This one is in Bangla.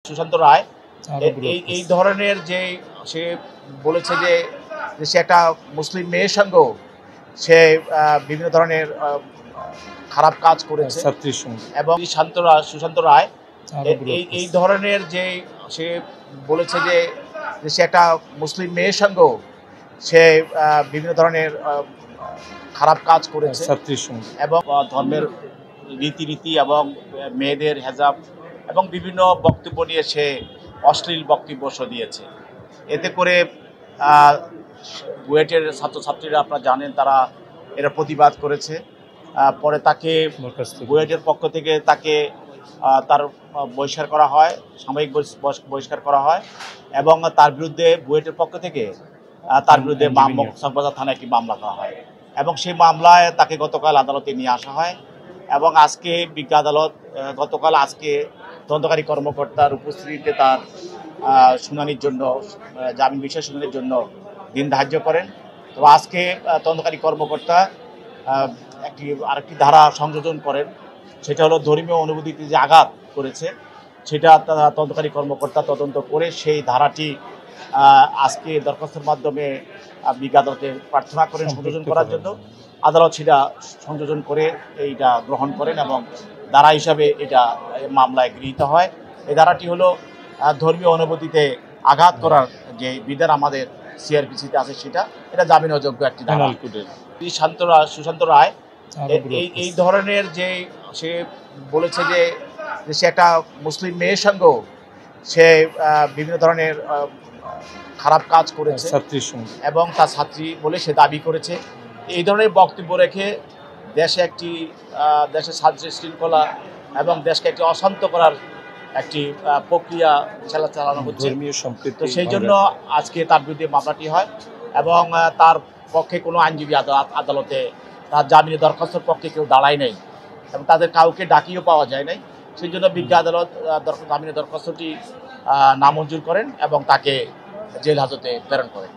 সুশান্ত রায় এই ধরনের যে সে বলেছে যে সে একটা মুসলিম মেয়ের সঙ্গেও সে বিভিন্ন ধরনের খারাপ কাজ করেছে এবং সুশান্ত রায় এই ধরনের যে সে বলেছে যে সে একটা মুসলিম মেয়ের সঙ্গেও সে বিভিন্ন ধরনের খারাপ কাজ করেছে এবং ধর্মের রীতিনীতি এবং মেয়েদের হেজাব এবং বিভিন্ন বক্তব্য নিয়ে সে অশ্লীল বক্তব্য দিয়েছে। এতে করে বুয়েটের ছাত্রছাত্রীরা আপনারা জানেন তারা এরা প্রতিবাদ করেছে। পরে তাকে বুয়েটের পক্ষ থেকে তাকে তার বহিষ্কার করা হয়, সাময়িক বহিষ্কার করা হয় এবং তার বিরুদ্ধে বুয়েটের পক্ষ থেকে তার বিরুদ্ধে চকবাজার থানায় একটি মামলা করা হয় এবং সেই মামলায় তাকে গতকাল আদালতে নিয়ে আসা হয় এবং আজকে বিজ্ঞ আদালত গতকাল আজকে তদন্তকারী কর্মকর্তার উপস্থিতিতে তার শুনানির জন্য জামিন বিষয় শুনানির জন্য দিন ধার্য করেন। তো আজকে তদন্তকারী কর্মকর্তা আরেকটি ধারা সংযোজন করেন, সেটা হলো ধর্মীয় অনুভূতিতে যে আঘাত করেছে সেটা তদন্তকারী কর্মকর্তা তদন্ত করে সেই ধারাটি আজকে দরখাস্তের মাধ্যমে বিজ্ঞ আদালতে প্রার্থনা করেন সংযোজন করার জন্য। আদালত সেটা সংযোজন করে এইটা গ্রহণ করেন এবং ধারা হিসাবে এটা মামলায় গৃহীত হয়। এই ধারাটি হলো ধর্মীয় অনুভূতিতে আঘাত করার যে বিধান আমাদের সিআরপিসিতে আছে সেটা, এটা জামিন অযোগ্য একটি ধারা। সুশান্ত রায় এই ধরনের যে সে বলেছে যে সে একটা মুসলিম মেয়ের সঙ্গেও সে বিভিন্ন ধরনের খারাপ কাজ করেছে এবং তার ছাত্রী বলে সে দাবি করেছে। এই ধরনের বক্তব্য রেখে দেশে শান্তি শৃঙ্খলা এবং দেশকে একটি অশান্ত করার একটি প্রক্রিয়া চালানো হচ্ছে। তো সেই জন্য আজকে তার বিরুদ্ধে মামলাটি হয় এবং তার পক্ষে কোনো আইনজীবী আদালতে তার জামিনের দরখাস্তর পক্ষে কেউ দাঁড়ায় নাই এবং তাদের কাউকে ডাকিও পাওয়া যায় নাই। সেই জন্য বিজ্ঞ আদালত জামিনের দরখাস্তটি নামঞ্জুর করেন এবং তাকে জেল হাজতে প্রেরণ করেন।